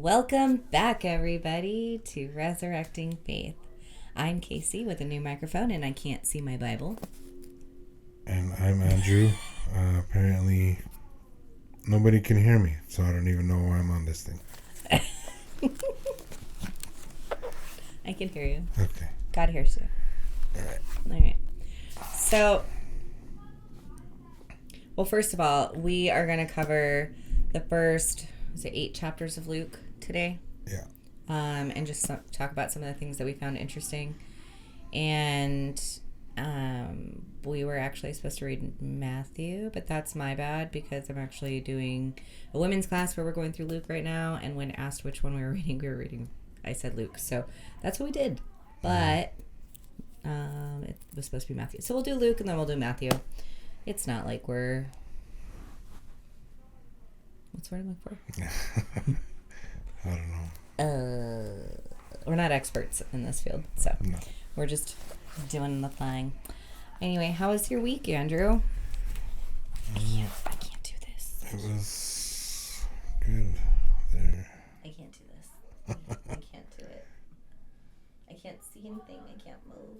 Welcome back, everybody, to Resurrecting Faith. I'm Casey with a new microphone, and I can't see my Bible. And I'm Andrew. Apparently, nobody can hear me, so I don't even know why I'm on this thing. I can hear you. Okay. God hears you. All right. So, well, first of all, we are going to cover the first, 8 chapters of Luke today. Yeah. And just talk about some of the things that we found interesting. And we were actually supposed to read Matthew, but that's my bad because I'm actually doing a women's class where we're going through Luke right now. And when asked which one we were reading, I said Luke. So that's what we did. But it was supposed to be Matthew. So we'll do Luke and then we'll do Matthew. It's not like we're... What's the word I'm looking for? I don't know. We're not experts in this field, so No. we're just doing the thing. Anyway, how was your week, Andrew? I can't do this. It was good there. I can't do this. I can't do it. I can't see anything. I can't move.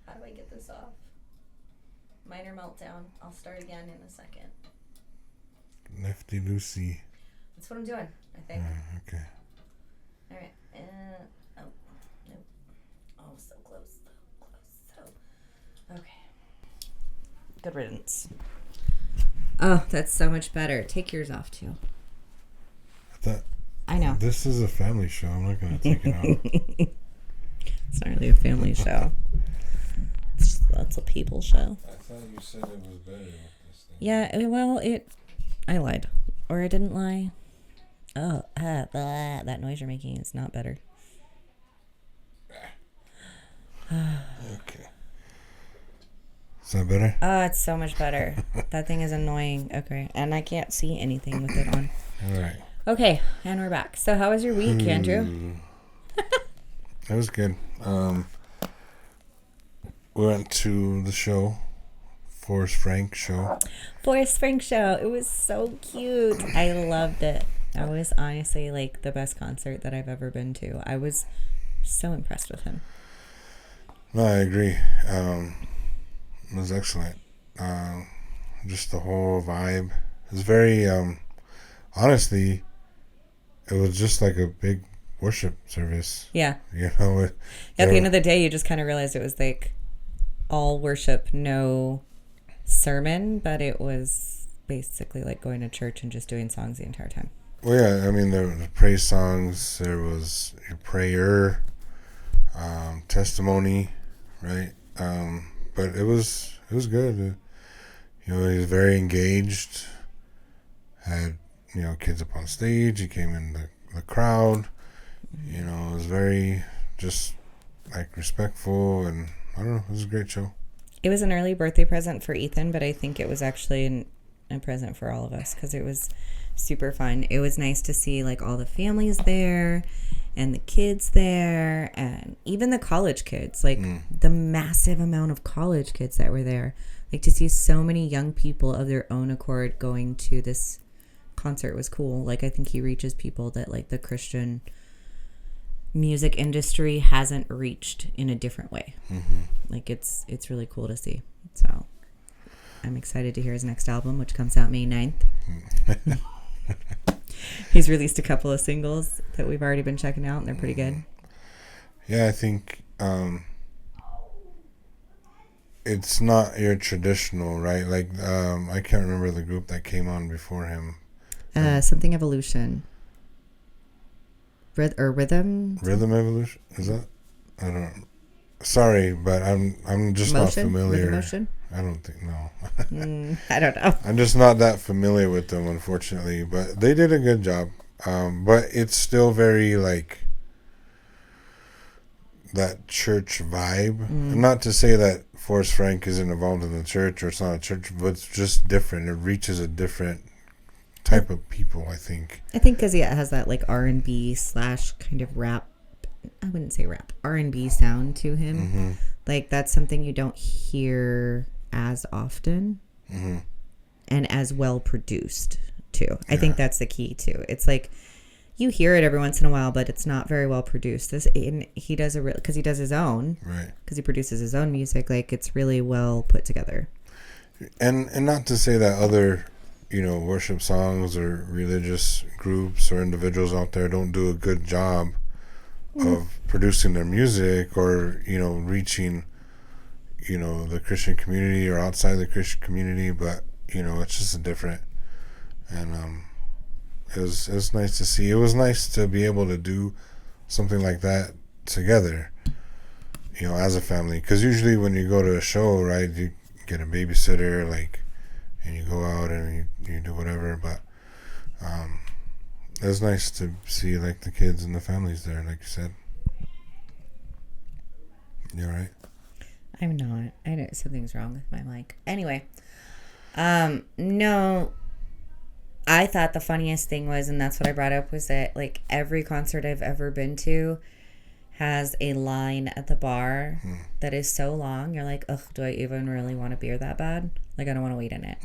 How do I get this off? Minor meltdown. I'll start again in a second. Lefty Lucy. That's what I'm doing, I think. Okay. All right. Oh, no. Oh, so close. Okay. Good riddance. Oh, that's so much better. Take yours off, too. I know. This is a family show. I'm not going to take it out. It's not really a family show. That's a people show. I thought you said it was better with this thing. Yeah, well, I lied. Or I didn't lie. Oh, that noise you're making is not better. Okay. Is that better? Oh, it's so much better. That thing is annoying. Okay, and I can't see anything with it on. All right. Okay, and we're back. So how was your week, Andrew? It was good. We went to the show, Forrest Frank show. Forrest Frank show. It was so cute. I loved it. That was honestly like the best concert that I've ever been to. I was so impressed with him. No, I agree. It was excellent. Just the whole vibe. It was very, honestly, it was just like a big worship service. Yeah. You know? At the end of the day, you just kind of realized it was like all worship, no sermon, but it was basically like going to church and just doing songs the entire time. Well, yeah, I mean, there were praise songs, there was your prayer, testimony, right? But it was good. He was very engaged, had, kids up on stage, he came in the crowd, it was very just like respectful, and I don't know, it was a great show. It was an early birthday present for Ethan, but I think it was actually a present for all of us because it was super fun. It was nice to see like all the families there and the kids there and even the college kids, like the massive amount of college kids that were there. Like to see so many young people of their own accord going to this concert was cool. Like I think he reaches people that like the Christian music industry hasn't reached in a different way. Like it's really cool to see. So I'm excited to hear his next album, which comes out May 9th. He's released a couple of singles that we've already been checking out, and they're pretty good. Yeah, I think it's not your traditional, right? Like I can't remember the group that came on before him. Something Evolution. Rhythm Evolution? Is that? I don't know. Sorry, but I'm just not familiar. Rhythm Motion? I don't think, no. I don't know. I'm just not that familiar with them, unfortunately. But they did a good job. But it's still very, like, that church vibe. Not to say that Forrest Frank isn't involved in the church or it's not a church, but it's just different. It reaches a different type of people, I think. I think because it has that, like, R&B / kind of rap. I wouldn't say rap. R&B sound to him. Like, that's something you don't hear as often and as well produced too. I think that's the key too. It's like you hear it every once in a while, but it's not very well produced. He does because he does his own, right? Because he produces his own music. Like, it's really well put together. And not to say that other, worship songs or religious groups or individuals out there don't do a good job of producing their music or reaching the Christian community or outside the Christian community, but it's just a different. And it was nice to see. It was nice to be able to do something like that together, as a family. Because usually when you go to a show, right, you get a babysitter, like, and you go out and you do whatever. But it was nice to see, like, the kids and the families there, like you said. You all right? I'm not. I know something's wrong with my mic. Anyway, no. I thought the funniest thing was, and that's what I brought up, was that, like, every concert I've ever been to has a line at the bar that is so long. You're like, ugh, do I even really want a beer that bad? Like, I don't want to wait in it.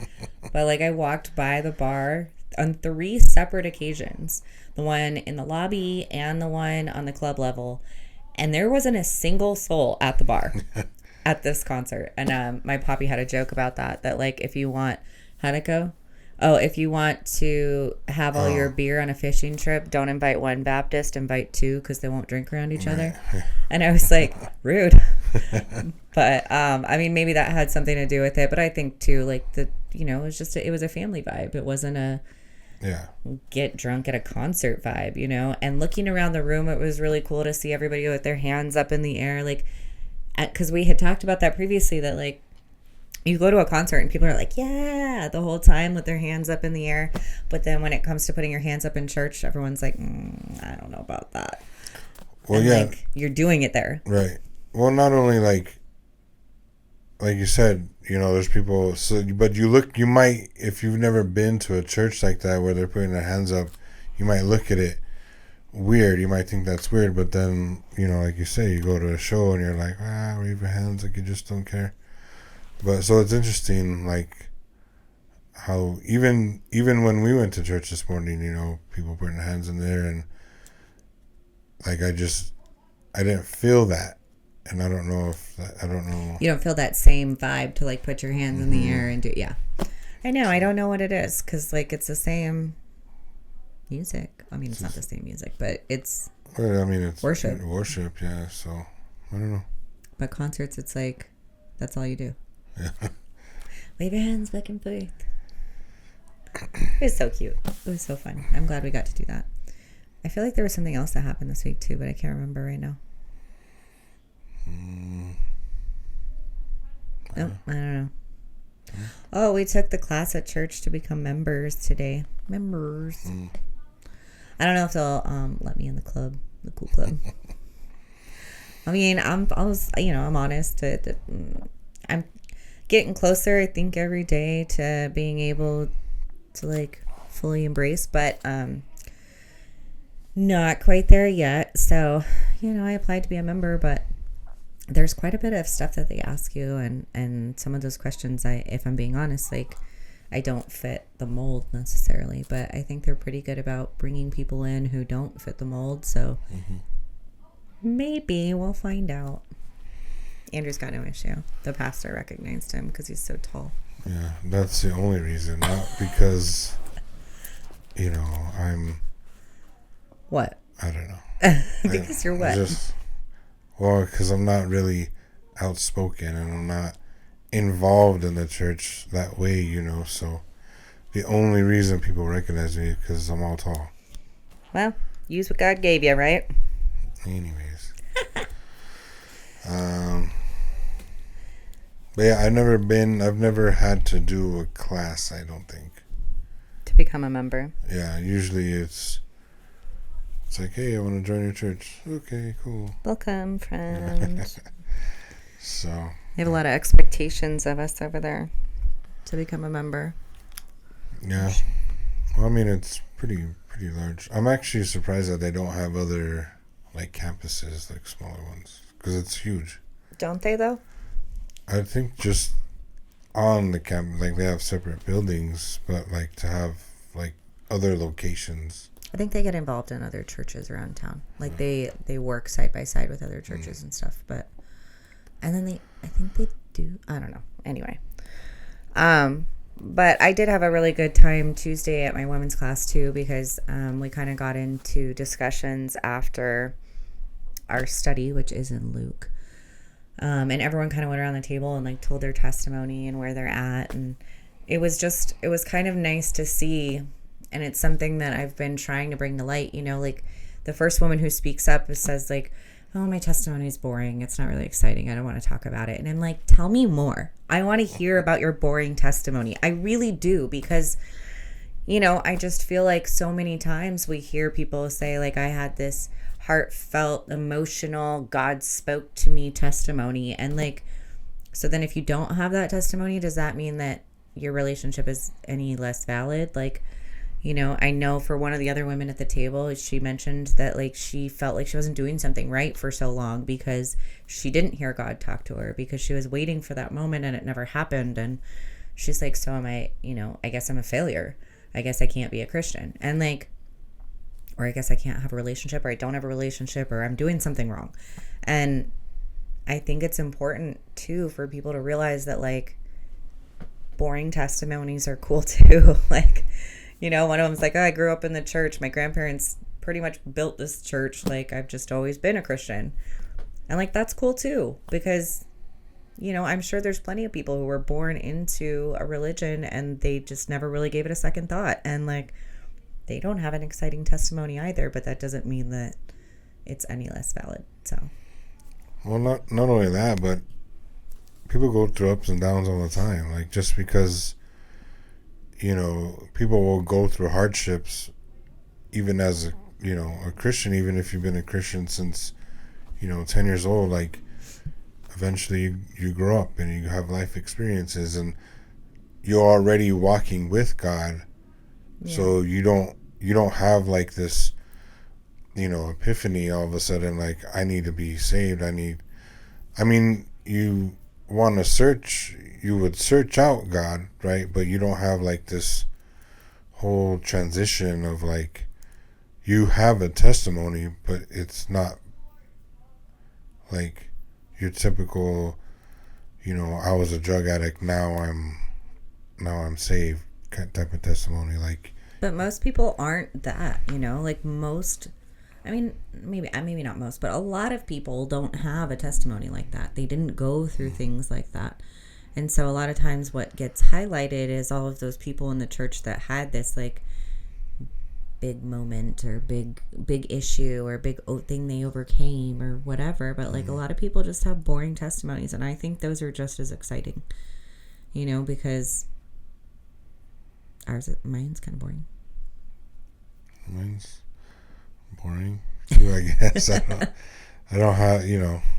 But, like, I walked by the bar on 3 separate occasions. The one in the lobby and the one on the club level. And there wasn't a single soul at the bar at this concert. And my poppy had a joke about that, like, if you want, how'd it go? Oh, if you want to have all your beer on a fishing trip, don't invite one Baptist, invite 2 because they won't drink around each other. And I was like, rude. But, I mean, maybe that had something to do with it. But I think, too, like, it was it was a family vibe. It wasn't a get drunk at a concert vibe, And looking around the room, it was really cool to see everybody with their hands up in the air. Like, because we had talked about that previously, that, like, you go to a concert and people are like, yeah, the whole time with their hands up in the air. But then when it comes to putting your hands up in church, everyone's like, I don't know about that. Well, and, yeah. Like, you're doing it there. Right. Well, not only like you said, there's people, but you might, if you've never been to a church like that where they're putting their hands up, you might look at it weird. You might think that's weird, but then, like you say, you go to a show and you're like, wave your hands, like you just don't care. But so it's interesting, like, how even when we went to church this morning, people putting their hands in there, and like I didn't feel that, and I don't know. You don't feel that same vibe to, like, put your hands in the air and do. Yeah, I know. I don't know what it is, because, like, it's the same music. I mean, it's not the same music, but it's. Well, I mean, it's worship. Worship, yeah. So I don't know. But concerts, it's like that's all you do. Yeah. Wave your hands back and forth. It was so cute. It was so fun. I'm glad we got to do that. I feel like there was something else that happened this week too, but I can't remember right now. I don't know. Oh, we took the class at church to become members today. Members. I don't know if they'll let me in the club, the cool club. I mean, I'm honest. I'm getting closer, I think, every day to being able to, like, fully embrace, but not quite there yet. So, I applied to be a member, but there's quite a bit of stuff that they ask you, and some of those questions, if I'm being honest, like, I don't fit the mold necessarily, but I think they're pretty good about bringing people in who don't fit the mold. So maybe we'll find out. Andrew's got no issue. The pastor recognized him because he's so tall. Yeah, that's the only reason. Not because, I'm... What? I don't know. Because you're what? Because I'm not really outspoken and I'm not involved in the church that way, so the only reason people recognize me is because I'm all tall. Well, use what God gave you, right? Anyways. But yeah, I've never had to do a class, I don't think. To become a member? Yeah, usually it's like, hey, I want to join your church. Okay, cool. Welcome, friend. So. They have a lot of expectations of us over there to become a member. Yeah. Well, I mean, it's pretty large. I'm actually surprised that they don't have other, like, campuses, like smaller ones, because it's huge. Don't they, though? I think just on the campus, like, they have separate buildings, but, like, to have, like, other locations. I think they get involved in other churches around town. Like they work side by side with other churches and stuff. But and then I think they do. I don't know. Anyway, but I did have a really good time Tuesday at my women's class too, because we kind of got into discussions after our study, which is in Luke. And everyone kind of went around the table and like told their testimony and where they're at, and it was kind of nice to see. And it's something that I've been trying to bring to light, like the first woman who speaks up says like, oh, my testimony is boring. It's not really exciting. I don't want to talk about it. And I'm like, tell me more. I want to hear about your boring testimony. I really do, because, I just feel like so many times we hear people say like, I had this heartfelt, emotional, God spoke to me testimony. And like, so then if you don't have that testimony, does that mean that your relationship is any less valid? Like, I know for one of the other women at the table, she mentioned that like she felt like she wasn't doing something right for so long because she didn't hear God talk to her, because she was waiting for that moment and it never happened. And she's like, so am I, I guess I'm a failure. I guess I can't be a Christian. And like, or I guess I can't have a relationship, or I don't have a relationship, or I'm doing something wrong. And I think it's important too for people to realize that like boring testimonies are cool too. Like, one of them's like, oh, I grew up in the church. My grandparents pretty much built this church. Like, I've just always been a Christian. And, like, that's cool, too. Because, I'm sure there's plenty of people who were born into a religion and they just never really gave it a second thought. And, like, they don't have an exciting testimony either. But that doesn't mean that it's any less valid. So. Well, not only that, but people go through ups and downs all the time. Like, just because... people will go through hardships even as a Christian, even if you've been a Christian since 10 years old. Like, eventually you grow up and you have life experiences and you're already walking with God. Yeah. So you don't have like this epiphany all of a sudden, like, I need to be saved. You want to search, you would search out God, right? But you don't have like this whole transition of like, you have a testimony, but it's not like your typical, I was a drug addict, now I'm saved type of testimony. Like, but most people aren't that, like most, maybe not most, but a lot of people don't have a testimony like that. They didn't go through things like that. And so a lot of times what gets highlighted is all of those people in the church that had this like big moment or big issue or big thing they overcame or whatever. But like a lot of people just have boring testimonies. And I think those are just as exciting, because mine's kind of boring. Mine's boring too, I guess. I don't have,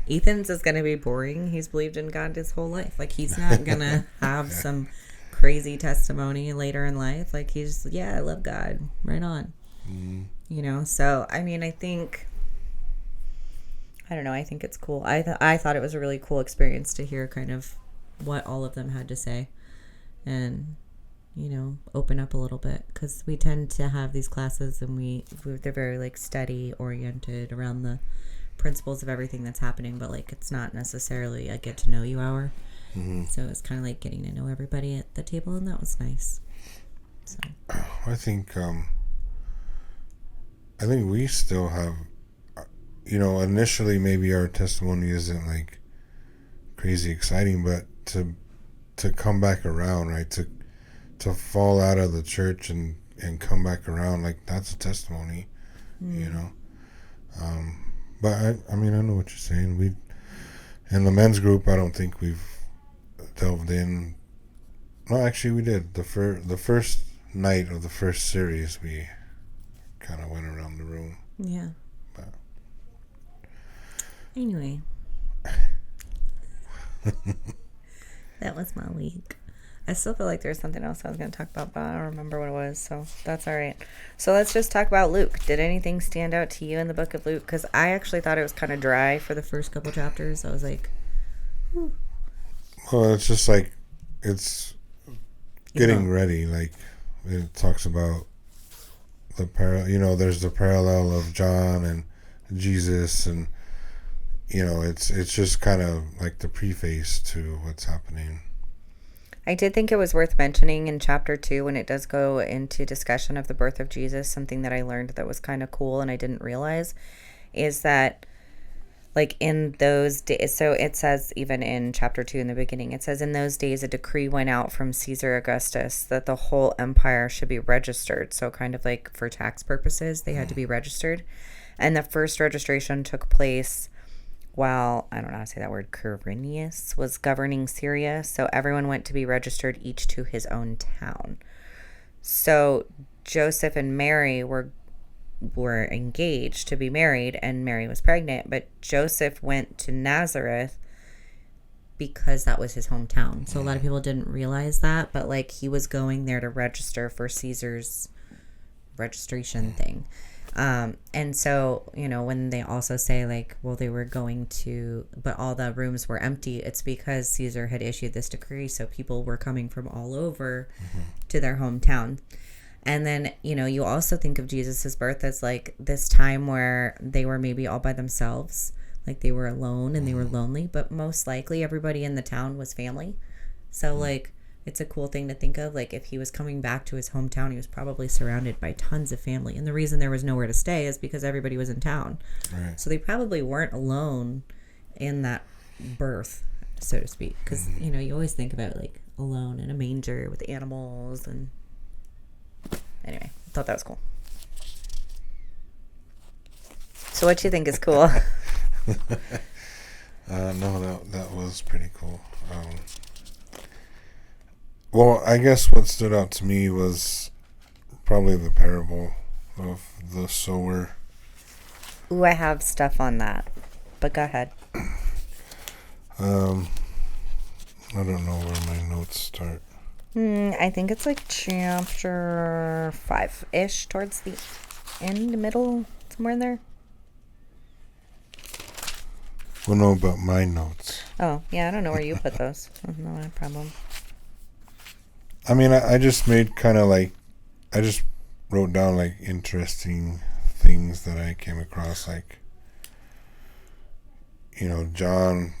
Ethan's is going to be boring. He's believed in God his whole life. Like, he's not going to have some crazy testimony later in life. Like, he's, I love God. Right on. So, I think, I don't know. I think it's cool. I thought it was a really cool experience to hear kind of what all of them had to say and, open up a little bit, because we tend to have these classes and they're very like study oriented around the principles of everything that's happening, but like it's not necessarily a get to know you hour. So it's kind of like getting to know everybody at the table, and that was nice. So I think we still have, initially maybe our testimony isn't like crazy exciting, but to come back around, right, to fall out of the church and come back around, like, that's a testimony. But I know what you're saying. In the men's group, I don't think we've delved in. No, actually, we did. The first night of the first series, we kind of went around the room. Yeah. But anyway, that was my week. I still feel like there was something else I was going to talk about, but I don't remember what it was, so that's all right. So let's just talk about Luke. Did anything stand out to you in the book of Luke? Because I actually thought it was kind of dry for the first couple chapters. I was like, whew. Well, it's just like, it's getting ready. Like, it talks about there's the parallel of John and Jesus, and it's just kind of like the preface to what's happening. I did think it was worth mentioning in chapter 2 when it does go into discussion of the birth of Jesus. Something that I learned that was kind of cool and I didn't realize is that, like, in those days, so it says even in chapter 2 in the beginning, it says, in those days a decree went out from Caesar Augustus that the whole empire should be registered. So kind of like for tax purposes, they had to be registered. And the first registration took place while, I don't know how to say that word, Quirinius was governing Syria. So everyone went to be registered, each to his own town. So Joseph and Mary were engaged to be married, and Mary was pregnant, but Joseph went to Nazareth because that was his hometown. So a lot of people didn't realize that, but like he was going there to register for Caesar's registration thing. And so, when they also say like, well, they were going to, but all the rooms were empty, it's because Caesar had issued this decree. So people were coming from all over to their hometown. And then, you also think of Jesus's birth as like this time where they were maybe all by themselves, like they were alone and they were lonely, but most likely everybody in the town was family. So like, it's a cool thing to think of. Like if he was coming back to his hometown, he was probably surrounded by tons of family. And the reason there was nowhere to stay is because everybody was in town. Right. So they probably weren't alone in that birth, so to speak. Because, you always think about like alone in a manger with animals. And anyway, I thought that was cool. So what do you think is cool? No, that was pretty cool. Well, I guess what stood out to me was probably the parable of the sower. Ooh, I have stuff on that, but go ahead. I don't know where my notes start. I think it's like chapter 5-ish, towards the end, middle, somewhere in there. Well, no, but my notes. Oh, yeah, I don't know where you put those. No problem. I mean, I just made kind of like, I just wrote down like interesting things that I came across. Like, John,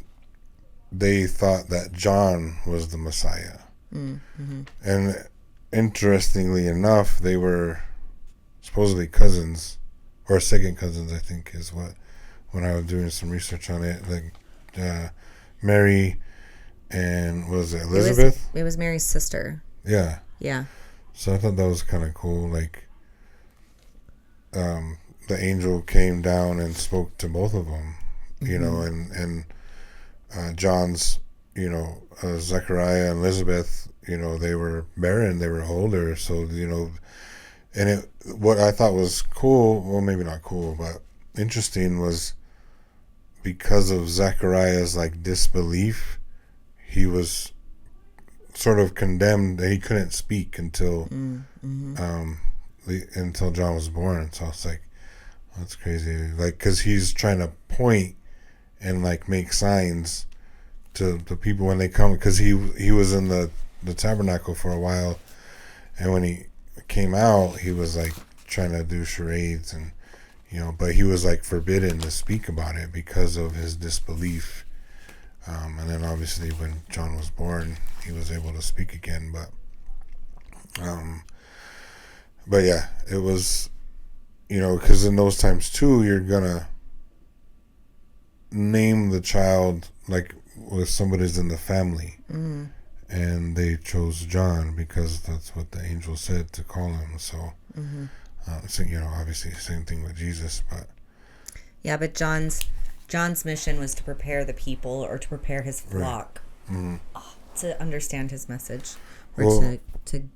they thought that John was the Messiah. Mm-hmm. And interestingly enough, they were supposedly cousins, or second cousins, I think is what, when I was doing some research on it. Like, Mary and, was it Elizabeth? It was Mary's sister. Yeah. Yeah. So I thought that was kind of cool. Like, the angel came down and spoke to both of them, and John's, Zechariah and Elizabeth, they were barren, they were older. So, and what I thought was cool, well, maybe not cool, but interesting, was because of Zechariah's like disbelief, he was sort of condemned that he couldn't speak until until John was born. So it's like, that's crazy. Like, because he's trying to point and like make signs to the people when they come, because he was in the tabernacle for a while, and when he came out, he was like trying to do charades, and but he was like forbidden to speak about it because of his disbelief. And then obviously when John was born, he was able to speak again. But yeah, it was, because in those times too, you're gonna name the child like with somebody's in the family, and they chose John because that's what the angel said to call him. So, so obviously same thing with Jesus, but yeah, but John's mission was to prepare the people, or to prepare his flock, to understand his message, or to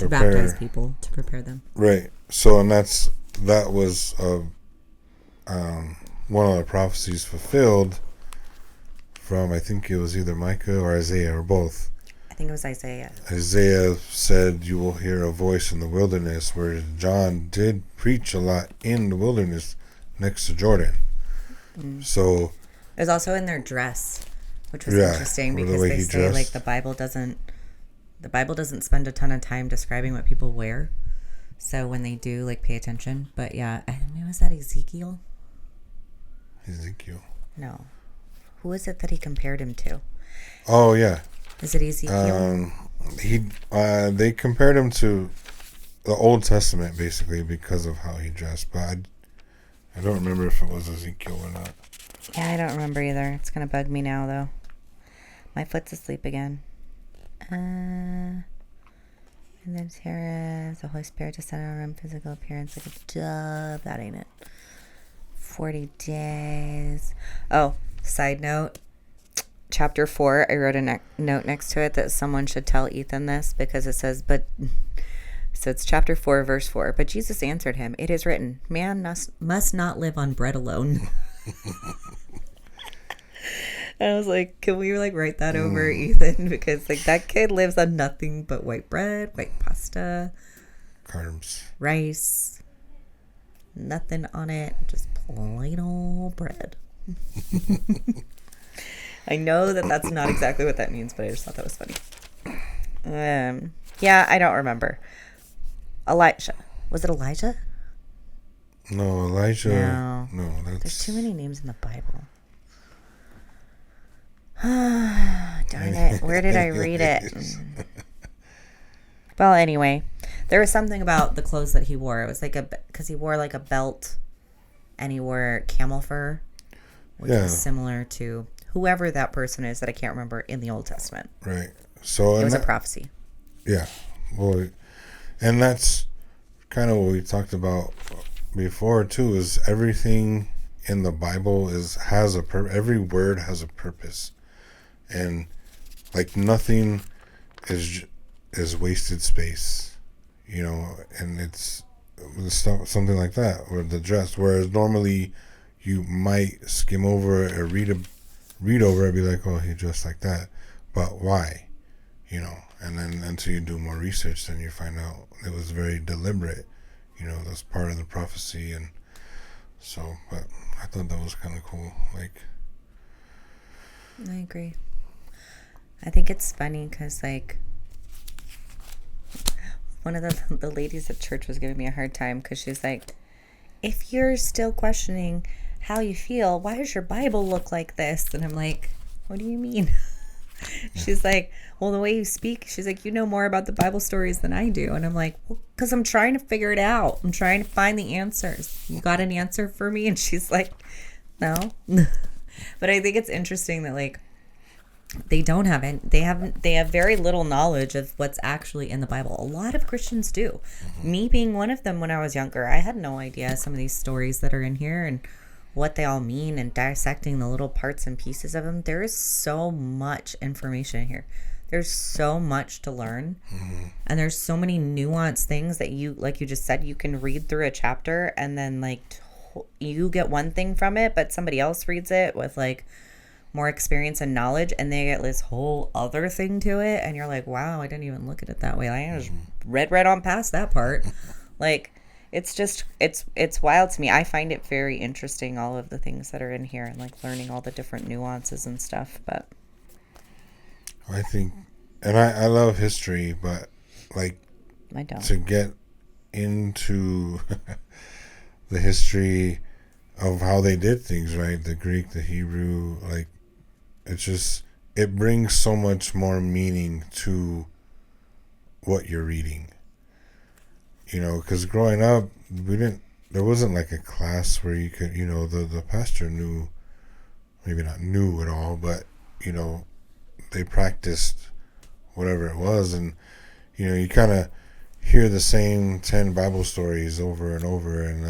baptize people, to prepare them. Right. So, and that was one of the prophecies fulfilled from, I think it was either Micah or Isaiah, or both. I think it was Isaiah. Isaiah said, "You will hear a voice in the wilderness," where John did preach a lot in the wilderness next to Jordan. So it was also in their dress, which was interesting, because they say dressed, like the Bible doesn't The Bible doesn't spend a ton of time describing what people wear. So when they do, like, pay attention. But yeah, I mean, was that Ezekiel? Ezekiel. No. Who is it that he compared him to? Oh, yeah. Is it Ezekiel? They compared him to the Old Testament, basically, because of how he dressed. But I don't remember if it was Ezekiel or not. Yeah, I don't remember either. It's going to bug me now, though. My foot's asleep again. And then Sarah, the Holy Spirit descended on him, physical appearance like a dove. That ain't it. 40 days. Oh, side note. Chapter 4, I wrote a note next to it that someone should tell Ethan this because it says, so it's chapter 4, verse 4. But Jesus answered him, "It is written, man must not live on bread alone." I was like, can we like write that over, Ethan? Because like that kid lives on nothing but white bread, white pasta, Carbs, rice, nothing on it, just plain old bread. I know that that's not exactly what that means, but I just thought that was funny. Yeah, I don't remember. Elijah. Was it Elijah? No, Elijah. No, that's... There's too many names in the Bible. Darn it. Where did I read it? Well, anyway, there was something about the clothes that he wore. It was like because he wore like a belt and he wore camel fur, which is similar to whoever that person is that I can't remember in the Old Testament. Right. So it was a prophecy. Yeah. Well, and that's kind of what we talked about before too, is everything in the Bible has a every word has a purpose. And like nothing is wasted space, you know, and it's something like that, or the dress. Whereas normally you might skim over it or read over it, be like, oh, he dressed like that, but why, you know? And then until you do more research, then you find out it was very deliberate, you know. That's part of the prophecy, and so. But I thought that was kind of cool. Like, I agree. I think it's funny because, like, one of the ladies at church was giving me a hard time because she's like, if you're still questioning how you feel, why does your Bible look like this? And I'm like, what do you mean? She's like, well, the way you speak, she's like, you know more about the Bible stories than I do. And I'm like, well, because I'm trying to figure it out. I'm trying to find the answers. You got an answer for me? And she's like, no. But I think it's interesting that, like, they don't have it. They have very little knowledge of what's actually in the Bible. A lot of Christians do. Me being one of them when I was younger, I had no idea some of these stories that are in here and what they all mean, and dissecting the little parts and pieces of them. There is so much information here. There's so much to learn. And there's so many nuanced things that you, like you just said, you can read through a chapter and then like you get one thing from it, but somebody else reads it with like more experience and knowledge, and they get this whole other thing to it, and you're like, wow, I didn't even look at it that way. I just read right on past that part. Like, it's just, it's wild to me. I find it very interesting, all of the things that are in here, and like learning all the different nuances and stuff. But I think, and I love history, but like, I don't. To get into the history of how they did things, right? The Greek, the Hebrew, like, it's just, it brings so much more meaning to what you're reading, you know, because growing up, there wasn't like a class where you could, you know, the pastor knew, maybe not knew at all, but, you know, they practiced whatever it was, and, you know, you kind of hear the same 10 Bible stories over and over, and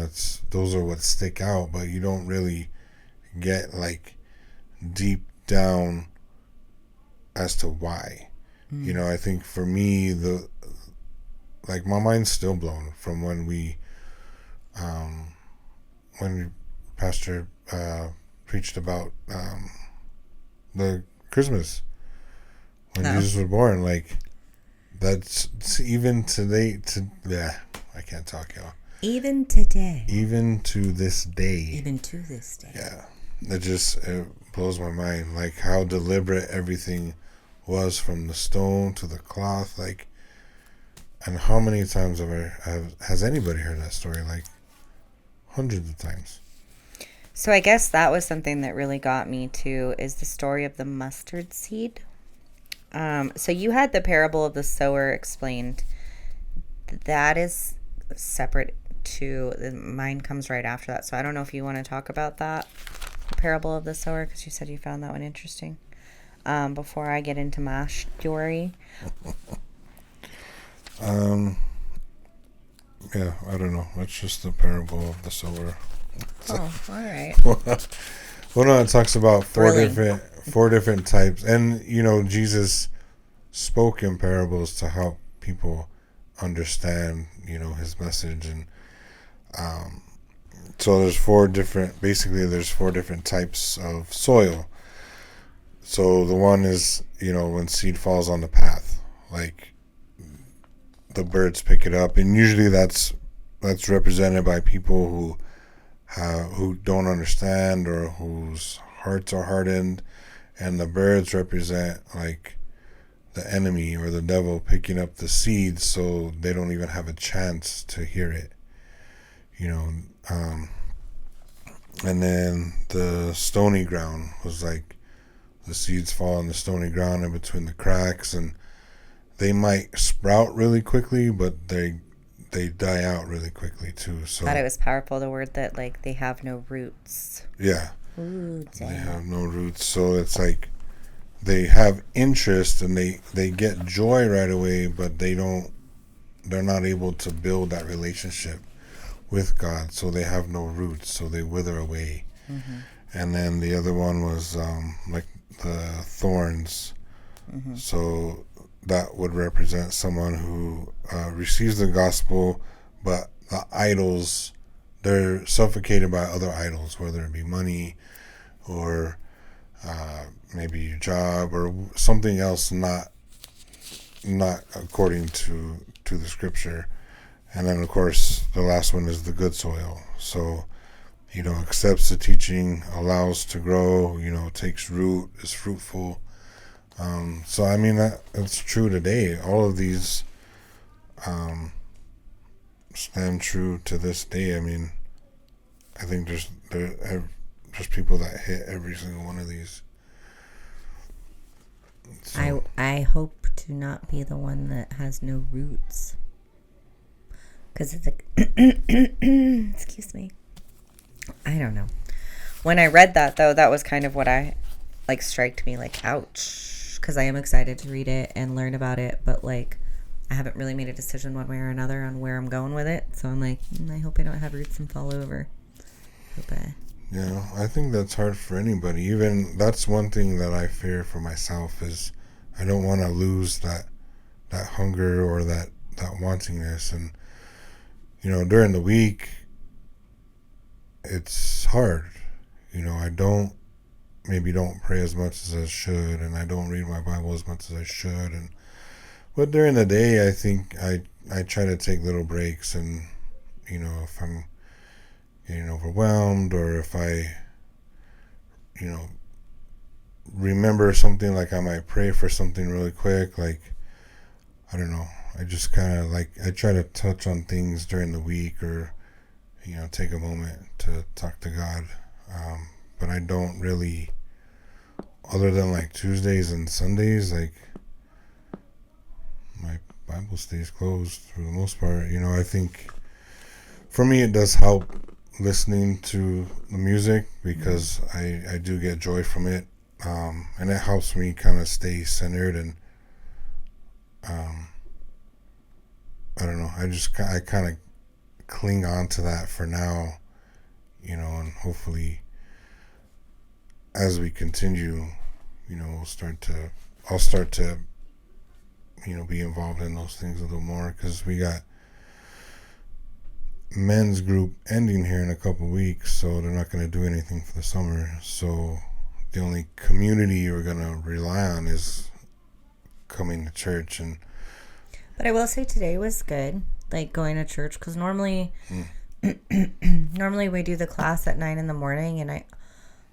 those are what stick out, but you don't really get like deep down as to why. You know, I think for me, like my mind's still blown from when Pastor preached about the Christmas when Jesus was born. Like, that's even today. I can't talk, y'all. Even today. Even to this day. Even to this day. Yeah, it blows my mind, like how deliberate everything was from the stone to the cloth, like. And how many times has anybody heard that story? Like hundreds of times. So I guess that was something that really got me too, is the story of the mustard seed. So you had the parable of the sower explained. That is separate to mine comes right after that. So I don't know if you want to talk about that, the parable of the sower, because you said you found that one interesting. Before I get into my story. Yeah, I don't know. It's just the parable of the sower. Oh, all right. Well, no, it talks about four Thrilling. different types, and Jesus spoke in parables to help people understand, his message, and so there's there's four different types of soil. So the one is, when seed falls on the path, like the birds pick it up, and usually that's represented by people who don't understand or whose hearts are hardened, and the birds represent like the enemy or the devil picking up the seeds, so they don't even have a chance to hear it. And then the stony ground was like the seeds fall on the stony ground in between the cracks, and they might sprout really quickly, but they die out really quickly too. So Thought it was powerful, the word that like they have no roots. yeah, Ooh, they dang. have no roots. So it's like they have interest and they get joy right away, but they're not able to build that relationship with God. So they have no roots. So they wither away. Mm-hmm. And then the other one was like the thorns. Mm-hmm. So that would represent someone who receives the gospel, but the idols, they're suffocated by other idols, whether it be money or maybe your job or something else not according to the scripture. And then of course the last one is the good soil. So accepts the teaching, allows to grow, takes root, is fruitful. So I mean that's true today. All of these stand true to this day. I mean, I think there's people that hit every single one of these. So, I hope to not be the one that has no roots, because it's like excuse me. I don't know. When I read that though, that was kind of what I like striked me like ouch, because I am excited to read it and learn about it, but like I haven't really made a decision one way or another on where I'm going with it. So I'm like, I hope I don't have roots and fall over. I think that's hard for anybody. Even that's one thing that I fear for myself is I don't want to lose that hunger or that wantingness. And during the week it's hard. I don't pray as much as I should, and I don't read my Bible as much as I should. But during the day, I think I try to take little breaks, and if I'm getting overwhelmed or if I remember something, like I might pray for something really quick, like I don't know, I just kind of like I try to touch on things during the week, or take a moment to talk to God. But I don't really, other than like Tuesdays and Sundays, like my Bible stays closed for the most part. I think for me it does help listening to the music, because I do get joy from it, and it helps me kind of stay centered, and I don't know, I kind of cling on to that for now, and hopefully as we continue, I'll start to be involved in those things a little more, because we got men's group ending here in a couple weeks, so they're not going to do anything for the summer. So the only community we're going to rely on is coming to church. But I will say today was good, like going to church, because normally we do the class at 9 a.m, and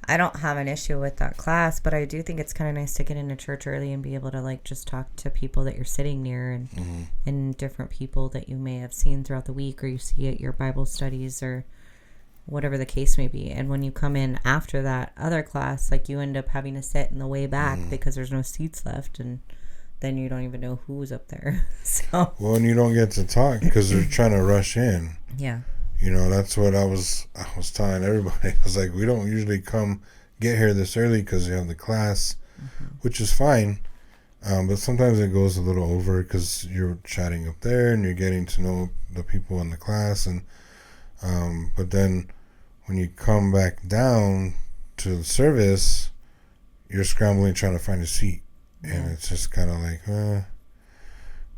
I don't have an issue with that class, but I do think it's kind of nice to get into church early and be able to like just talk to people that you're sitting near and different people that you may have seen throughout the week or you see at your Bible studies or whatever the case may be. And when you come in after that other class, like you end up having to sit in the way back because there's no seats left, and then you don't even know who's up there. So Well, and you don't get to talk because they're trying to rush in. yeah. You know, that's what I was telling everybody. I was like, we don't usually get here this early because you have the class, which is fine. But sometimes it goes a little over because you're chatting up there and you're getting to know the people in the class. And but then when you come back down to the service, you're scrambling trying to find a seat. And it's just kind of like, and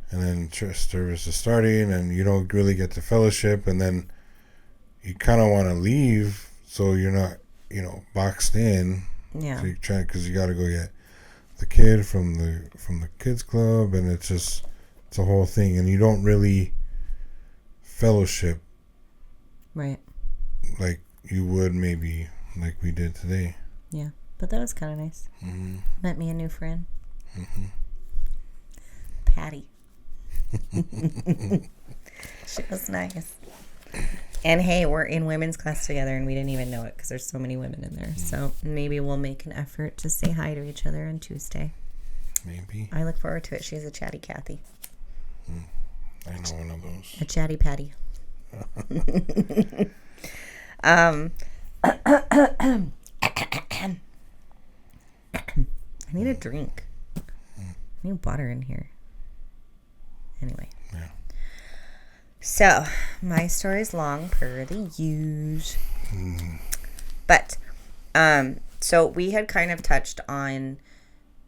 then service is starting and you don't really get to fellowship. And then you kind of want to leave so you're not, boxed in. Yeah. So you try because you got to go get the kid from the kids club, and it's a whole thing, and you don't really fellowship Right. like you would maybe like we did today. Yeah, but that was kind of nice. Met me a new friend, Patty. She was nice. And hey, we're in women's class together and we didn't even know it because there's so many women in there. So maybe we'll make an effort to say hi to each other on Tuesday. Maybe. I look forward to it. She's a chatty Kathy. I know one of those. A chatty Patty. I need a drink. I need water in here. Anyway. Yeah. So, my story's long per the use. But, so we had kind of touched on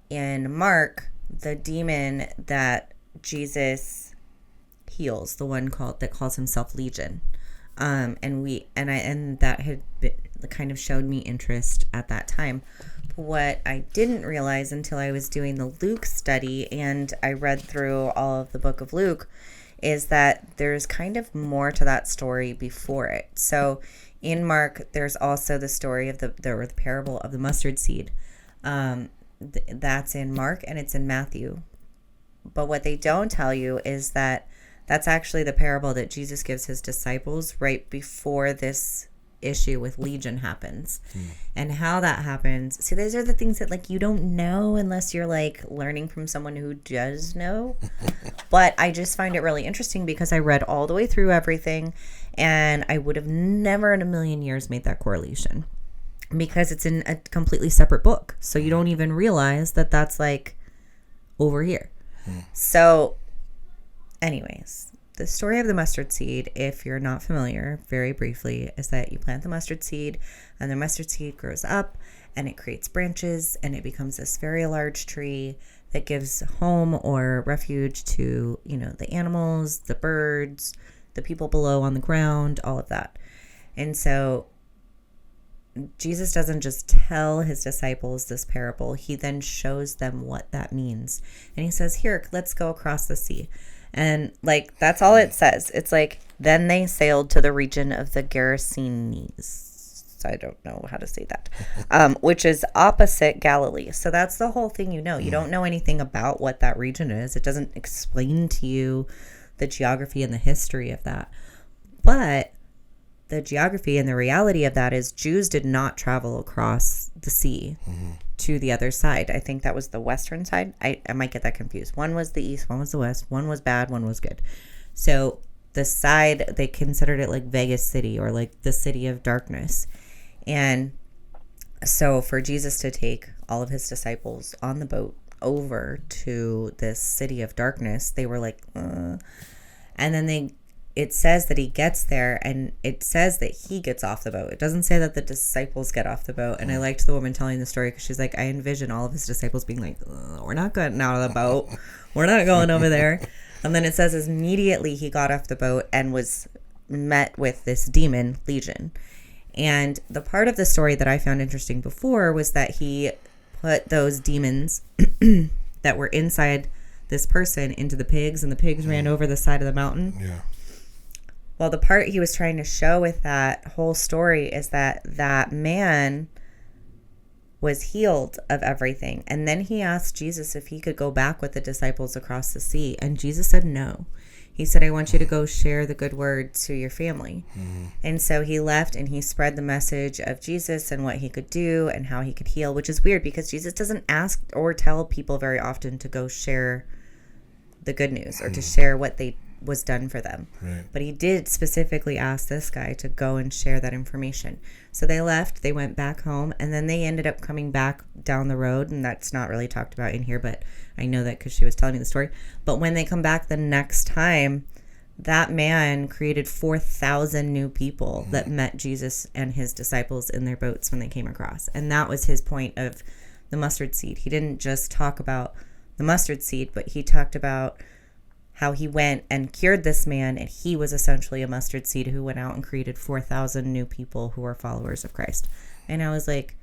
in Mark the demon that Jesus heals, the one that calls himself Legion. And that had kind of showed me interest at that time. What I didn't realize until I was doing the Luke study and I read through all of the book of Luke is that there's kind of more to that story before it. So in Mark, there's also the story of the parable of the mustard seed. That's in Mark and it's in Matthew. But what they don't tell you is that that's actually the parable that Jesus gives his disciples right before this issue with Legion happens. And how that happens. See, those are the things that like you don't know unless you're like learning from someone who does know. But I just find it really interesting because I read all the way through everything and I would have never in a million years made that correlation because it's in a completely separate book. So you don't even realize that that's like over here. So anyways, the story of the mustard seed, if you're not familiar, very briefly, is that you plant the mustard seed and the mustard seed grows up and it creates branches and it becomes this very large tree that gives home or refuge to, the animals, the birds, the people below on the ground, all of that. And so Jesus doesn't just tell his disciples this parable. He then shows them what that means. And he says, here, let's go across the sea. And like, that's all it says. It's like, then they sailed to the region of the Gerasenes. I don't know how to say that, which is opposite Galilee. So that's the whole thing. You don't know anything about what that region is. It doesn't explain to you the geography and the history of that. But the geography and the reality of that is Jews did not travel across the sea to the other side. I think that was the western side. I might get that confused. One was the east, one was the west, one was bad, one was good. So the side, they considered it like Vegas City or like the city of darkness. And so for Jesus to take all of his disciples on the boat over to this city of darkness, they were like, And then it says that he gets there and it says that he gets off the boat. It doesn't say that the disciples get off the boat. And I liked the woman telling the story because she's like, I envision all of his disciples being like, we're not getting out of the boat. We're not going over there. And then it says immediately he got off the boat and was met with this demon, Legion. And the part of the story that I found interesting before was that he put those demons that were inside this person into the pigs and the pigs ran over the side of the mountain. Yeah. Well, the part he was trying to show with that whole story is that man was healed of everything. And then he asked Jesus if he could go back with the disciples across the sea. And Jesus said no. He said, I want you to go share the good word to your family. Mm-hmm. And so he left and he spread the message of Jesus and what he could do and how he could heal, which is weird because Jesus doesn't ask or tell people very often to go share the good news or to share what was done for them. Right. But he did specifically ask this guy to go and share that information. So they left, they went back home, and then they ended up coming back down the road, and that's not really talked about in here, but I know that because she was telling me the story. But when they come back the next time, that man created 4,000 new people that met Jesus and his disciples in their boats when they came across. And that was his point of the mustard seed. He didn't just talk about the mustard seed, but he talked about how he went and cured this man, and he was essentially a mustard seed who went out and created 4,000 new people who are followers of Christ. And I was like,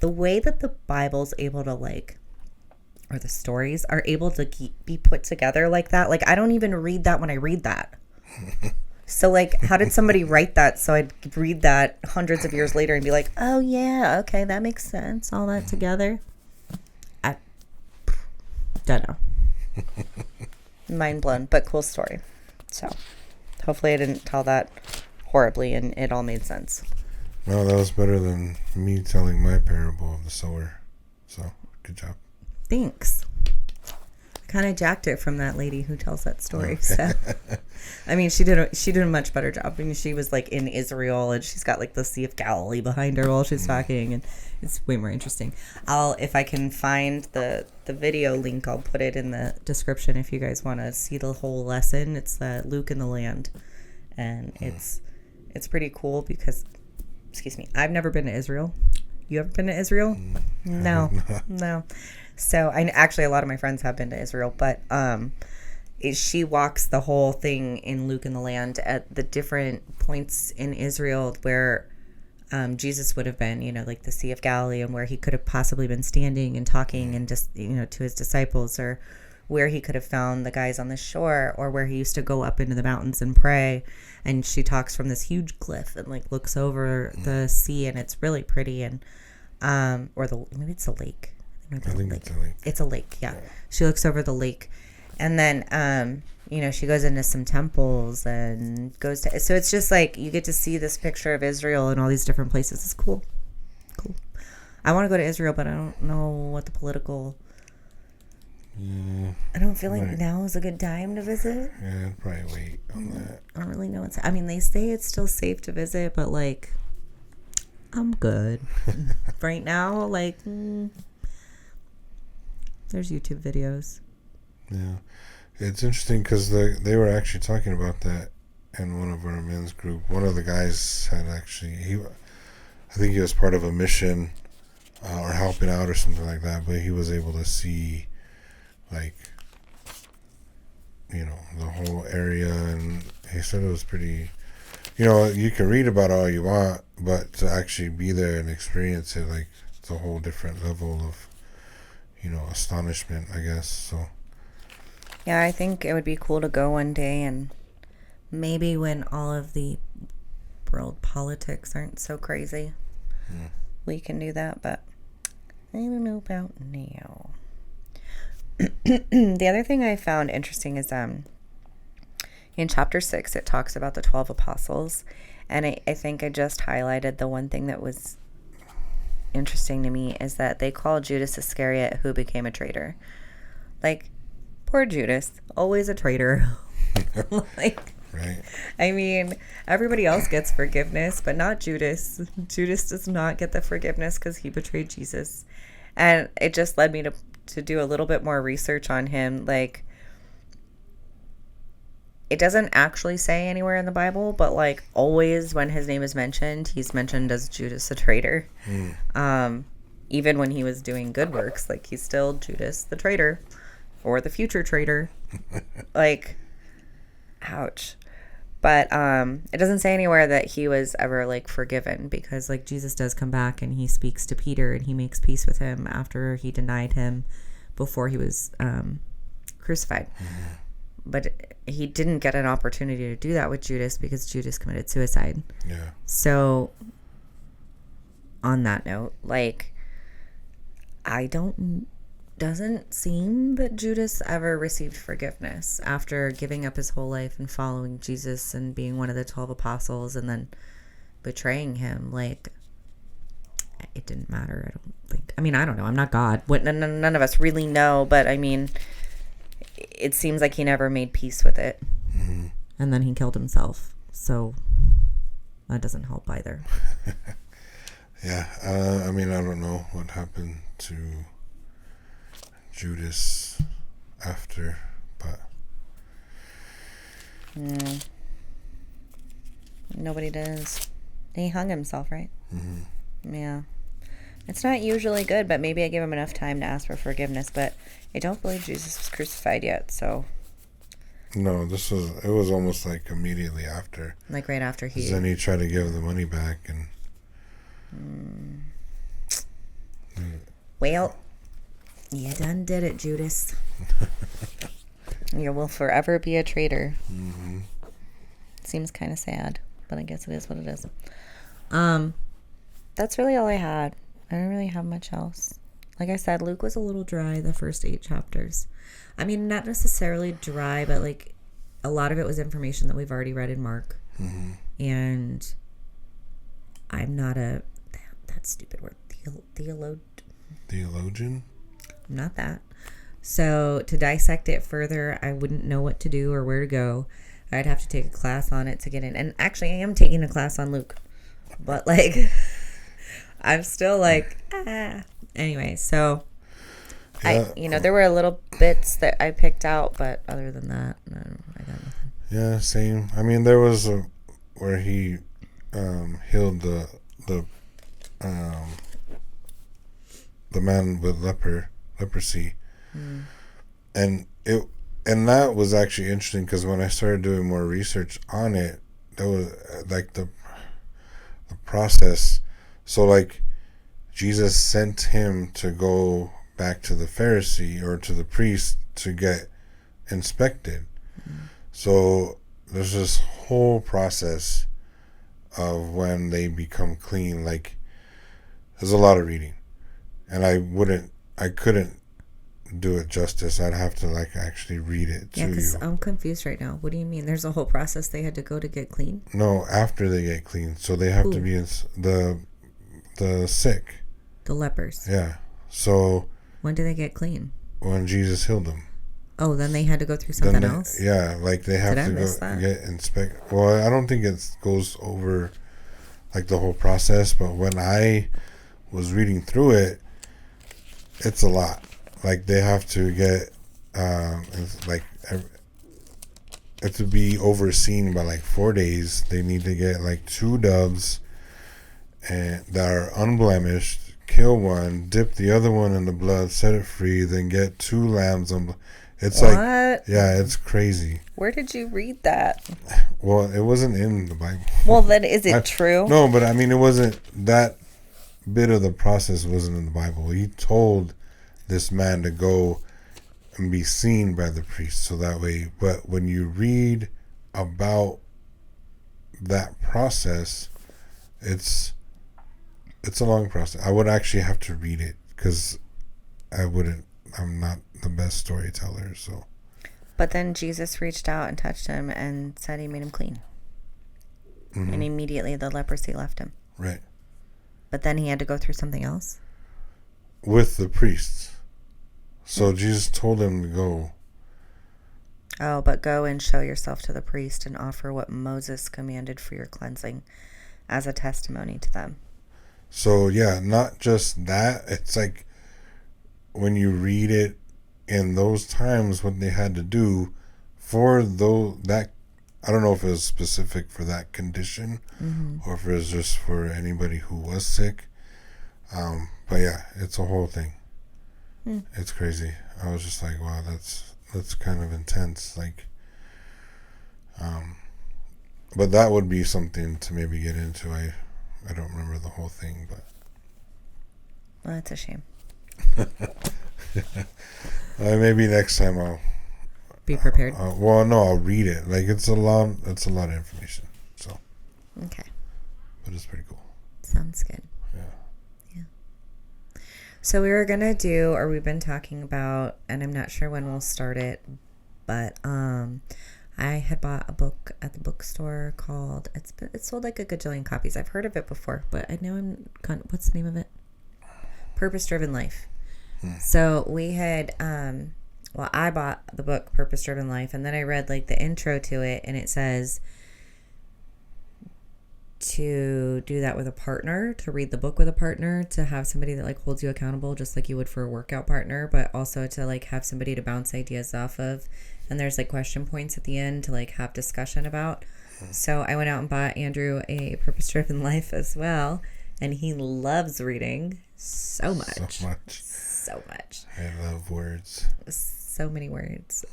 the way that the Bible's able to or the stories are able to be put together like that, I don't even read that when I read that. So how did somebody write that so I'd read that hundreds of years later and be like, oh yeah, okay, that makes sense, all that together? I don't know. Mind blown, but cool story. So hopefully I didn't tell that horribly and it all made sense. No, that was better than me telling my parable of the sower. So good job. Thanks. I kind of jacked it from that lady who tells that story. So I mean, she did a much better job. I mean, she was in Israel and she's got the Sea of Galilee behind her while she's talking, and it's way more interesting. If I can find the video link, I'll put it in the description if you guys want to see the whole lesson. It's Luke and the Land, and it's pretty cool because, excuse me, I've never been to Israel. You ever been to Israel? No. So actually a lot of my friends have been to Israel, but she walks the whole thing in Luke and the Land at the different points in Israel where Jesus would have been, the Sea of Galilee, and where he could have possibly been standing and talking and just, to his disciples, or where he could have found the guys on the shore, or where he used to go up into the mountains and pray. And she talks from this huge cliff and looks over the sea, and it's really pretty. And maybe it's a lake. I think it's a lake. It's a lake, yeah. She looks over the lake, and then she goes into some temples and goes to. So it's just you get to see this picture of Israel and all these different places. It's cool. I want to go to Israel, but I don't know what the political. Yeah, I don't feel like now is a good time to visit. Yeah, I'd probably wait on that. I don't really know I mean, they say it's still safe to visit, but I'm good right now. There's YouTube videos. Yeah. It's interesting because they were actually talking about that in one of our men's group. One of the guys had actually, I think he was part of a mission or helping out or something like that, but he was able to see, the whole area, and he said it was pretty, you can read about it all you want, but to actually be there and experience it, it's a whole different level of, astonishment, I guess, so. Yeah, I think it would be cool to go one day, and maybe when all of the world politics aren't so crazy, we can do that, but I don't know about now. The other thing I found interesting is in chapter 6, it talks about the 12 apostles, and I think I just highlighted the one thing that was interesting to me is that they called Judas Iscariot, who became a traitor. Poor Judas, always a traitor. Right. I mean, everybody else gets forgiveness, but not Judas. Judas does not get the forgiveness because he betrayed Jesus. And it just led me to do a little bit more research on him. It doesn't actually say anywhere in the Bible, but always when his name is mentioned, he's mentioned as Judas the traitor. Even when he was doing good works, he's still Judas the traitor, or the future traitor. Ouch. But it doesn't say anywhere that he was ever forgiven, because Jesus does come back and he speaks to Peter and he makes peace with him after he denied him before he was crucified. But he didn't get an opportunity to do that with Judas because Judas committed suicide. Yeah. So on that note, doesn't seem that Judas ever received forgiveness after giving up his whole life and following Jesus and being one of the 12 apostles and then betraying him. Like, it didn't matter, I don't think. I mean, I don't know. I'm not God. None of us really know, but I mean, it seems like he never made peace with it. Mm-hmm. And then he killed himself. So that doesn't help either. Yeah. I mean, I don't know what happened to Judas after, but Nobody does. He hung himself, right? Mm-hmm. Yeah. It's not usually good, but maybe I give him enough time to ask for forgiveness. But I don't believe Jesus was crucified yet, so. No, it was almost like immediately after. Like right after he. Then he tried to give the money back and. Well, you done did it, Judas. You will forever be a traitor. Mm-hmm. Seems kind of sad, but I guess it is what it is. That's really all I had. I don't really have much else. Like I said, Luke was a little dry the first 8 chapters. I mean, not necessarily dry, but like a lot of it was information that we've already read in Mark. Mm-hmm. And I'm not that stupid word, theologian? I'm not that. So to dissect it further, I wouldn't know what to do or where to go. I'd have to take a class on it to get in. And actually, I am taking a class on Luke. But like, I'm still like, Anyway, so Yeah. there were little bits that I picked out, but other than that, I got nothing. Yeah, same. I mean, there was where he healed the man with leprosy, and that was actually interesting because when I started doing more research on it, that was like the process. So like Jesus sent him to go back to the Pharisee or to the priest to get inspected. So there's this whole process of when they become clean. Like, there's a lot of reading, and I couldn't do it justice. I'd have to like actually read it to you. Yeah, because I'm confused right now. What do you mean? There's a whole process they had to go to get clean? No, after they get clean, so they have to be the sick, the lepers. Yeah. So when did they get clean? When Jesus healed them. Oh, then they had to go through something else? Yeah, like they have to go get inspected. Well, I don't think it goes over like the whole process, but when I was reading through it, it's a lot. Like they have to get, it to be overseen by like 4 days. They need to get like 2 doves and that are unblemished. Kill one, dip the other one in the blood, set it free, then get 2 lambs. It's what? Like, yeah, it's crazy. Where did you read that? Well, it wasn't in the Bible. Well, then is it true? No, but I mean, it wasn't, that bit of the process wasn't in the Bible. He told this man to go and be seen by the priest, so that way, but when you read about that process, it's a long process. I would actually have to read it because I'm not the best storyteller, so. But then Jesus reached out and touched him and said he made him clean. Mm-hmm. And immediately the leprosy left him. Right. But then he had to go through something else? With the priests. So Jesus told him to go. Oh, but go and show yourself to the priest and offer what Moses commanded for your cleansing as a testimony to them. So, yeah, not just that. It's like when you read it in those times, what they had to do for that, I don't know if it was specific for that condition, or if it was just for anybody who was sick. But yeah, it's a whole thing. It's crazy. I was just like, wow, that's kind of intense. Like, but that would be something to maybe get into. I don't remember the whole thing, but. Well, that's a shame. Maybe next time I'll be prepared. Well, no, I'll read it. Like it's a lot of information. So. Okay. But it's pretty cool. Sounds good. Yeah. So we were gonna do, or we've been talking about, and I'm not sure when we'll start it, but I had bought a book at the bookstore called it's sold like a gajillion copies. I've heard of it before, but I know what's the name of it? Purpose Driven Life. So we had well, I bought the book Purpose Driven Life, and then I read like the intro to it, and it says to do that with a partner, to read the book with a partner, to have somebody that like holds you accountable just like you would for a workout partner, but also to like have somebody to bounce ideas off of. And there's like question points at the end to like have discussion about. So I went out and bought Andrew a Purpose Driven Life as well, and he loves reading so much. So much. I love words. So many words.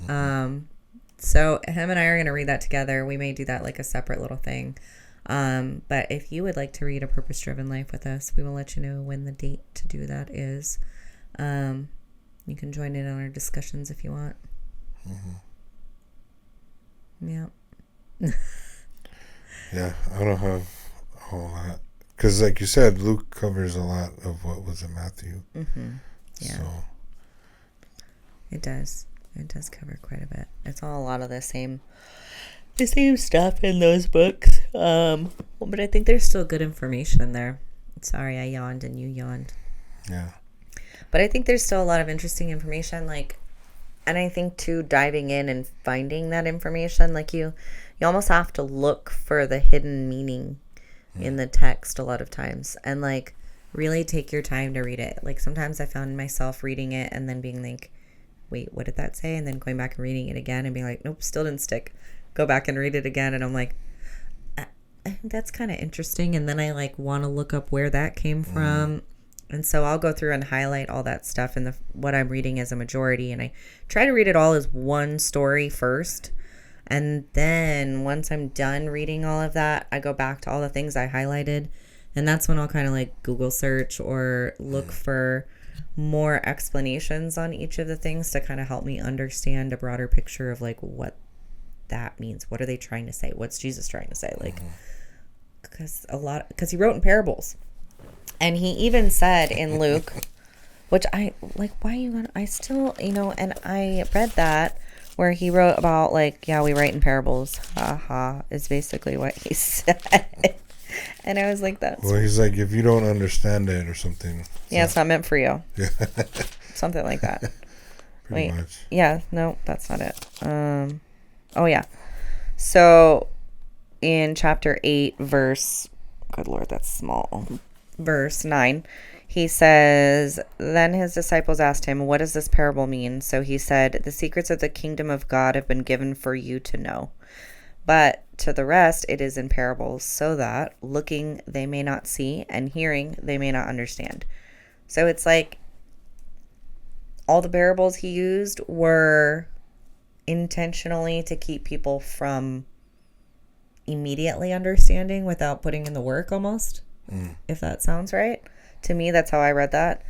So him and I are going to read that together. We may do that like a separate little thing. But if you would like to read A Purpose Driven Life with us, we will let you know when the date to do that is. You can join in on our discussions if you want. Yeah. Yeah, I don't have a whole lot. Because like you said, Luke covers a lot of what was in Matthew. Yeah. So. It does. It does cover quite a bit. It's all a lot of the same stuff in those books. But I think there's still good information in there. Sorry, I yawned and you yawned. Yeah. But I think there's still a lot of interesting information, like, and I think too, diving in and finding that information, like you almost have to look for the hidden meaning in the text a lot of times, and like really take your time to read it. Like sometimes I found myself reading it and then being like, wait, what did that say? And then going back and reading it again and being like, nope, still didn't stick. Go back and read it again, and I'm like, that's kind of interesting. And then I like want to look up where that came from. And so I'll go through and highlight all that stuff in what I'm reading as a majority. And I try to read it all as one story first. And then once I'm done reading all of that, I go back to all the things I highlighted. And that's when I'll kind of like Google search or look for more explanations on each of the things to kind of help me understand a broader picture of like what that means. What are they trying to say? What's Jesus trying to say? Like, because he wrote in parables. And he even said in Luke, which I like, why you gonna, I still, and I read that where he wrote about like, yeah, we write in parables. Is basically what he said. And I was like, well, he's like, if you don't understand it or something. It's not meant for you. Yeah. Something like that. Pretty much. Yeah, no, that's not it. Oh yeah. So in chapter 8, verse, good Lord, that's small. Verse 9, he says, then his disciples asked him, what does this parable mean? So he said, the secrets of the kingdom of God have been given for you to know. But to the rest, it is in parables, so that looking they may not see, and hearing they may not understand. So it's like all the parables he used were intentionally to keep people from immediately understanding without putting in the work almost. If that sounds right. To me, that's how I read that.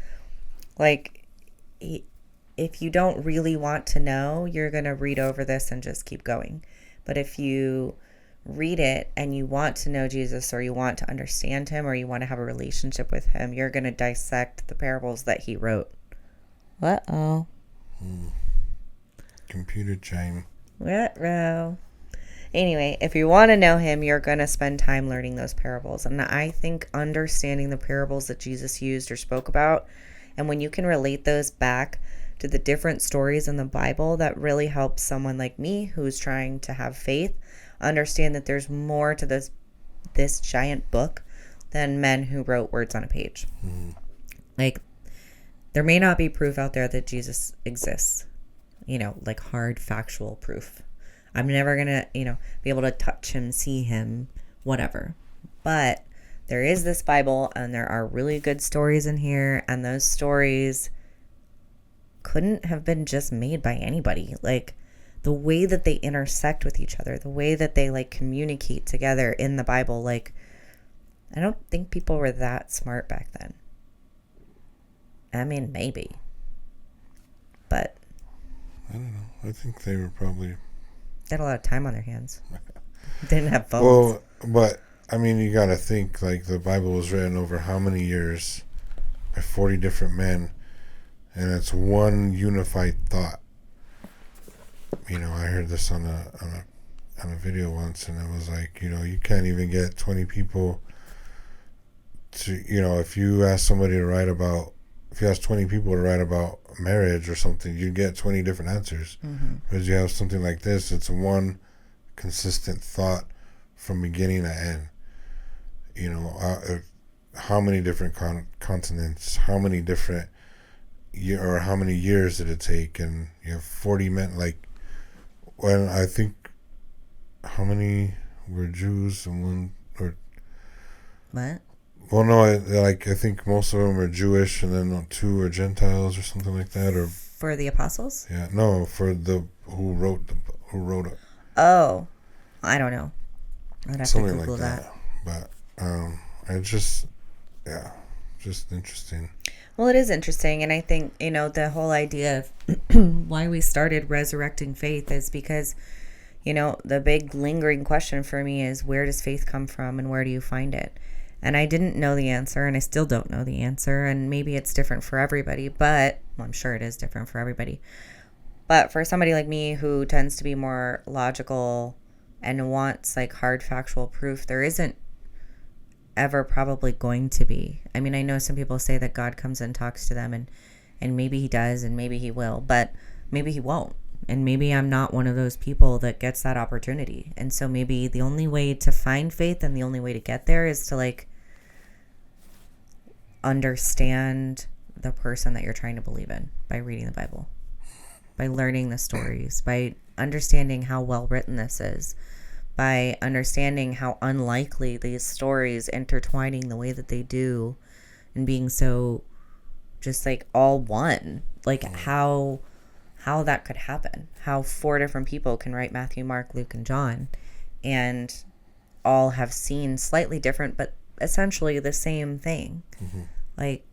Like, if you don't really want to know, you're going to read over this and just keep going. But if you read it and you want to know Jesus, or you want to understand him, or you want to have a relationship with him, you're going to dissect the parables that he wrote. Uh-oh. Computer chime. Ruh-roh. Anyway, if you want to know him, you're going to spend time learning those parables. And I think understanding the parables that Jesus used or spoke about, and when you can relate those back to the different stories in the Bible, that really helps someone like me who's trying to have faith understand that there's more to this giant book than men who wrote words on a page. Like, there may not be proof out there that Jesus exists, like hard factual proof. I'm never going to, be able to touch him, see him, whatever. But there is this Bible, and there are really good stories in here, and those stories couldn't have been just made by anybody. Like, the way that they intersect with each other, the way that they, like, communicate together in the Bible, like, I don't think people were that smart back then. I mean, maybe. But I don't know. I think they were probably... They had a lot of time on their hands. They didn't have phones. Well, but I mean, you got to think like the Bible was written over how many years by 40 different men, and it's one unified thought. You know, I heard this on a video once, and it was like, you know, you can't even get 20 people to, you know, if you ask 20 people to write about marriage or something, you get 20 different answers. Whereas you have something like this, it's one consistent thought from beginning to end. You know, how many different continents, how many different or how many years did it take? And you have 40 men, like, when I think, how many were Jews and one, or what? Well, no, I think most of them are Jewish, and then 2 are Gentiles or something like that, or For the apostles? yeah, no, for who wrote it. Oh, I don't know. I'd have Something to Google like that. But I just interesting. Well, it is interesting, and I think, you know, the whole idea of why we started Resurrecting Faith is because, you know, the big lingering question for me is, where does faith come from and where do you find it? And I didn't know the answer, and I still don't know the answer, and maybe it's different for everybody, but well, I'm sure it is different for everybody. But for somebody like me who tends to be more logical and wants like hard factual proof, there isn't ever probably going to be. I mean, I know some people say that God comes and talks to them, and maybe he does, and maybe he will, but maybe he won't. And maybe I'm not one of those people that gets that opportunity. And so maybe the only way to find faith and the only way to get there is to like understand the person that you're trying to believe in by reading the Bible, by learning the stories, by understanding how well written this is, by understanding how unlikely these stories intertwining the way that they do and being so just like all one, like how that could happen, how 4 different people can write Matthew, Mark, Luke, and John, and all have seen slightly different but essentially the same thing. Like,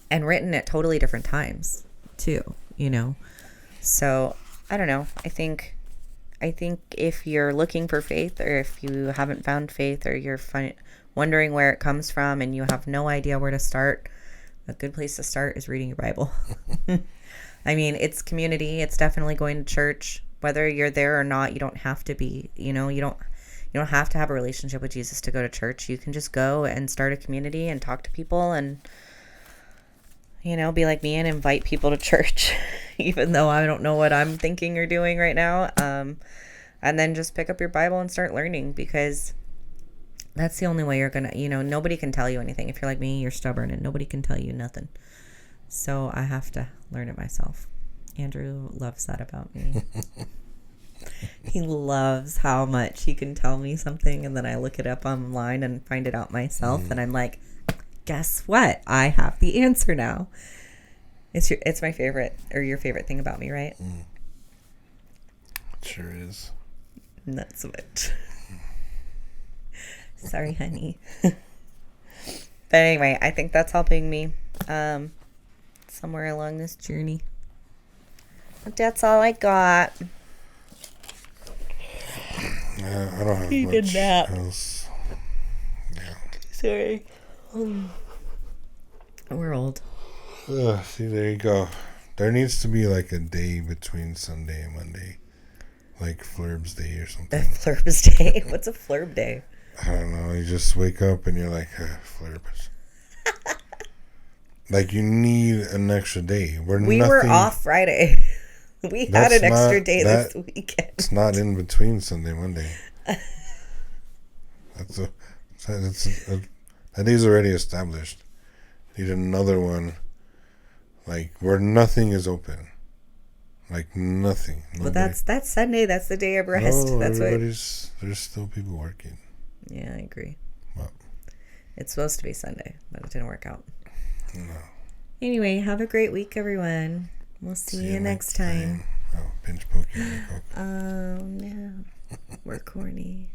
and written at totally different times too, you know. So I don't know, I think if you're looking for faith, or if you haven't found faith, or you're wondering where it comes from and you have no idea where to start, a good place to start is reading your Bible. I mean, it's community. It's definitely going to church. Whether you're there or not, you don't have to be. You know, you don't have to have a relationship with Jesus to go to church. You can just go and start a community and talk to people and, you know, be like me and invite people to church, even though I don't know what I'm thinking or doing right now. And then just pick up your Bible and start learning, because that's the only way you're going to, you know, nobody can tell you anything. If you're like me, you're stubborn and nobody can tell you nothing. So I have to learn it myself. Andrew loves that about me. He loves how much he can tell me something and then I look it up online and find it out myself. And I'm like, guess what? I have the answer now. It's my favorite, or your favorite thing about me, right? It sure is. Not so much. Sorry, honey. But anyway, I think that's helping me somewhere along this journey. But that's all I got. Yeah, I don't have He much did that. else. Yeah. Sorry. We're old. See, there you go. There needs to be like a day between Sunday and Monday, like Flurb's Day or something. Flurb's Day? What's a Flurb Day? I don't know. You just wake up and you're like, Flurbs. Like, you need an extra day. We were off Friday. We had an extra day this weekend. It's not in between Sunday and Monday. That day's already established. Need another one, like, where nothing is open. Like, nothing. Well, that's Sunday. That's the day of rest. No, that's there's still people working. Yeah, I agree. Well, it's supposed to be Sunday, but it didn't work out. No. Anyway, have a great week, everyone. We'll see you next time. Oh, pinch poking. Oh, no. We're corny.